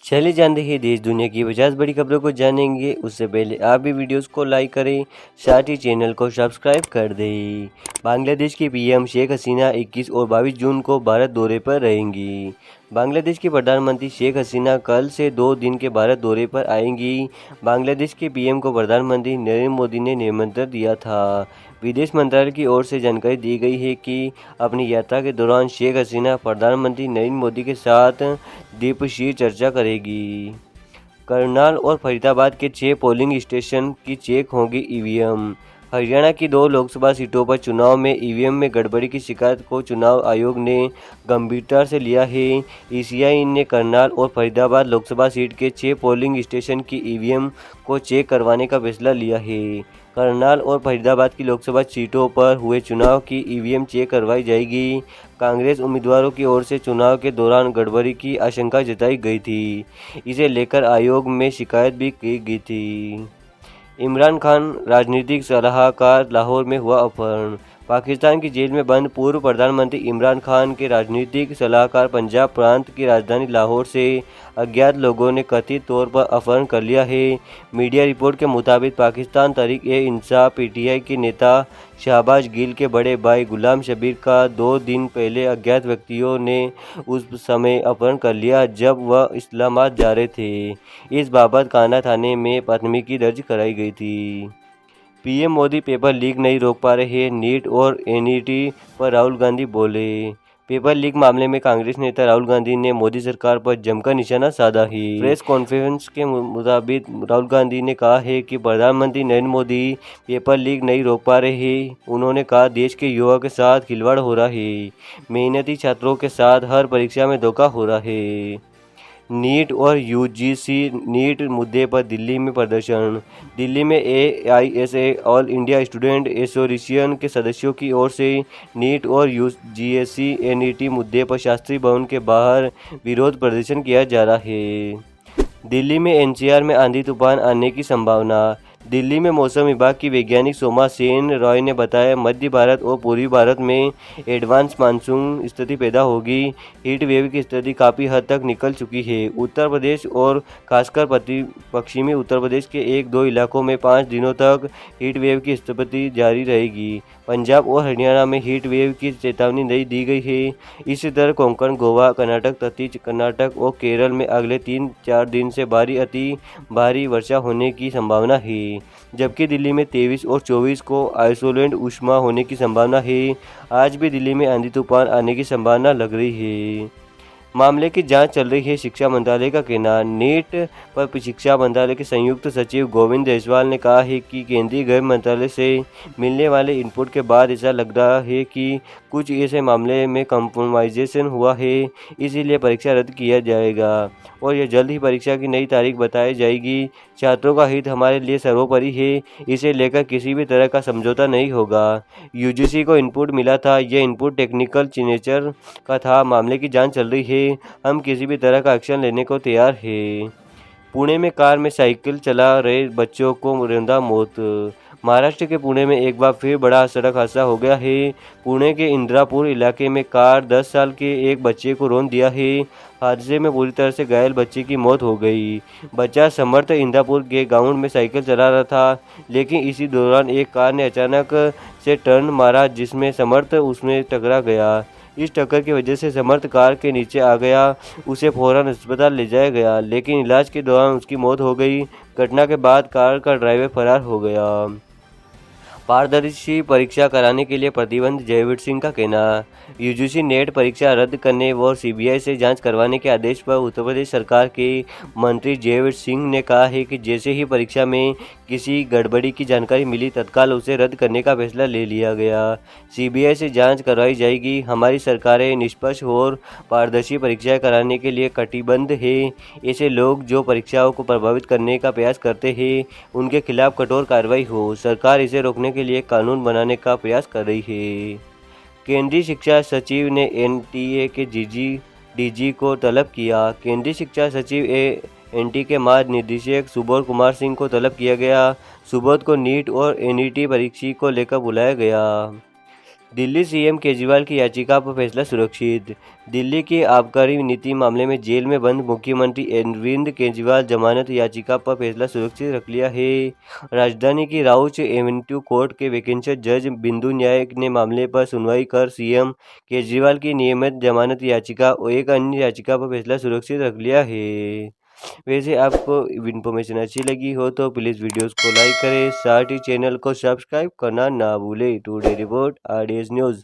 चलिए जानते हैं देश दुनिया की 50 बड़ी खबरों को जानेंगे। उससे पहले आप भी वीडियोस को लाइक करें, साथ ही चैनल को सब्सक्राइब कर दें। बांग्लादेश की पीएम शेख हसीना 21 और 22 जून को भारत दौरे पर रहेंगी। बांग्लादेश की प्रधानमंत्री शेख हसीना कल से 2 दिन के भारत दौरे पर आएंगी। बांग्लादेश के पीएम को प्रधानमंत्री नरेंद्र मोदी ने निमंत्रण दिया था। विदेश मंत्रालय की ओर से जानकारी दी गई है कि अपनी यात्रा के दौरान शेख हसीना प्रधानमंत्री नरेंद्र मोदी के साथ द्विपक्षीय चर्चा करेगी। करनाल और फरीदाबाद के 6 पोलिंग स्टेशन की चेक होंगी ईवीएम। हरियाणा की 2 लोकसभा सीटों पर चुनाव में ईवीएम में गड़बड़ी की शिकायत को चुनाव आयोग ने गंभीरता से लिया है। ईसीआई ने करनाल और फरीदाबाद लोकसभा सीट के 6 पोलिंग स्टेशन की ईवीएम को चेक करवाने का फैसला लिया है। करनाल और फरीदाबाद की लोकसभा सीटों पर हुए चुनाव की ईवीएम चेक करवाई जाएगी। कांग्रेस उम्मीदवारों की ओर से चुनाव के दौरान गड़बड़ी की आशंका जताई गई थी। इसे लेकर आयोग में शिकायत भी की गई थी। इमरान खान राजनीतिक सलाहकार लाहौर में हुआ अपहरण। पाकिस्तान की जेल में बंद पूर्व प्रधानमंत्री इमरान खान के राजनीतिक सलाहकार पंजाब प्रांत की राजधानी लाहौर से अज्ञात लोगों ने कथित तौर पर अपहरण कर लिया है। मीडिया रिपोर्ट के मुताबिक पाकिस्तान तहरीक-ए-इंसाफ पीटीआई के नेता शहबाज गिल के बड़े भाई गुलाम शबीर का 2 दिन पहले अज्ञात व्यक्तियों ने उस समय अपहरण कर लिया जब वह इस्लामाबाद जा रहे थे। इस बाबत कान्हा थाने में प्राथमिकी दर्ज कराई गई थी। पीएम मोदी पेपर लीक नहीं रोक पा रहे, नीट और एनईटी पर राहुल गांधी बोले। पेपर लीक मामले में कांग्रेस नेता राहुल गांधी ने मोदी सरकार पर जमकर निशाना साधा है। प्रेस कॉन्फ्रेंस के मुताबिक राहुल गांधी ने कहा है कि प्रधानमंत्री नरेंद्र मोदी पेपर लीक नहीं रोक पा रहे। उन्होंने कहा देश के युवा के साथ खिलवाड़ हो रहा है, मेहनती छात्रों के साथ हर परीक्षा में धोखा हो रहा है। नीट और यूजीसी नीट मुद्दे पर दिल्ली में प्रदर्शन। दिल्ली में AISA all India student association के सदस्यों की ओर से नीट और यूजीसी एनईटी मुद्दे पर शास्त्री भवन के बाहर विरोध प्रदर्शन किया जा रहा है। दिल्ली में एनसीआर में आंधी तूफान आने की संभावना। दिल्ली में मौसम विभाग की वैज्ञानिक सोमा सेन रॉय ने बताया मध्य भारत और पूर्वी भारत में एडवांस मानसून स्थिति पैदा होगी। हीट वेव की स्थिति काफ़ी हद तक निकल चुकी है। उत्तर प्रदेश और खासकर पश्चिमी उत्तर प्रदेश के 1-2 इलाकों में 5 दिनों तक हीट वेव की स्थिति जारी रहेगी। पंजाब और हरियाणा में हीट वेव की चेतावनी नहीं दी गई है। इसी तरह कोंकण, गोवा, कर्नाटक, तटीय कर्नाटक और केरल में अगले 3-4 दिन से भारी अति भारी वर्षा होने की संभावना है। जबकि दिल्ली में 23 और 24 को आइसोलेंट ऊष्मा होने की संभावना है। आज भी दिल्ली में आंधी तूफान आने की संभावना लग रही है। मामले की जांच चल रही है, शिक्षा मंत्रालय का कहना। नीट पर शिक्षा मंत्रालय के संयुक्त सचिव गोविंद जायसवाल ने कहा है कि केंद्रीय गृह मंत्रालय से मिलने वाले इनपुट के बाद ऐसा लग रहा है कि कुछ ऐसे मामले में कंप्रोमाइजेशन हुआ है, इसीलिए परीक्षा रद्द किया जाएगा और यह जल्द ही परीक्षा की नई तारीख बताई जाएगी। छात्रों का हित हमारे लिए सर्वोपरि है, इसे लेकर किसी भी तरह का समझौता नहीं होगा। यूजीसी को इनपुट मिला था, यह इनपुट टेक्निकल नेचर का था। मामले की जांच चल रही है, हम किसी भी तरह का एक्शन लेने को तैयार है। पुणे में कार में साइकिल चला रहे बच्चों को रौंदा मौत। महाराष्ट्र के पुणे में एक बार फिर बड़ा सड़क हादसा हो गया है। पुणे के इंदिरापुर इलाके में कार 10 साल के एक बच्चे को रौंद दिया है। हादसे में बुरी तरह से घायल बच्चे की मौत हो गई। बच्चा समर्थ इंदिरापुर के ग्राउंड में साइकिल चला रहा था, लेकिन इसी दौरान एक कार ने अचानक से टर्न मारा जिसमें समर्थ उसमें टकरा गया। इस टक्कर की वजह से समर्थ कार के नीचे आ गया। उसे फौरन अस्पताल ले जाया गया, लेकिन इलाज के दौरान उसकी मौत हो गई। घटना के बाद कार का ड्राइवर फरार हो गया। पारदर्शी परीक्षा कराने के लिए प्रतिबंध, जयवीर सिंह का कहना। यूजीसी नेट परीक्षा रद्द करने व सीबीआई से जांच करवाने के आदेश पर उत्तर प्रदेश सरकार के मंत्री जयवीर सिंह ने कहा है कि जैसे ही परीक्षा में किसी गड़बड़ी की जानकारी मिली तत्काल उसे रद्द करने का फैसला ले लिया गया। सीबीआई से जांच करवाई जाएगी। हमारी सरकारें निष्पक्ष और पारदर्शी परीक्षाएं कराने के लिए कटिबद्ध है। ऐसे लोग जो परीक्षाओं को प्रभावित करने का प्रयास करते हैं उनके खिलाफ कठोर कार्रवाई हो। सरकार इसे रोकने के लिए कानून बनाने का प्रयास कर रही है। केंद्रीय शिक्षा सचिव ने एनटीए के डीजी को तलब किया। केंद्रीय शिक्षा सचिव एनटी के महानिदेशक सुबोध कुमार सिंह को तलब किया गया। सुबोध को नीट और एनईटी परीक्षा को लेकर बुलाया गया। दिल्ली सीएम केजरीवाल की याचिका पर फैसला सुरक्षित। दिल्ली की आबकारी नीति मामले में जेल में बंद मुख्यमंत्री अरविंद केजरीवाल जमानत याचिका पर फैसला सुरक्षित रख लिया है। राजधानी की राउच एवेन्यू कोर्ट के वैकेंसी जज बिंदु न्याय ने मामले पर सुनवाई कर सीएम केजरीवाल की नियमित जमानत याचिका और एक अन्य याचिका पर फैसला सुरक्षित रख लिया है। वैसे आपको इन्फॉर्मेशन अच्छी लगी हो तो प्लीज़ वीडियोस को लाइक करें, साथ ही चैनल को सब्सक्राइब करना ना भूलें। Today report RDS news.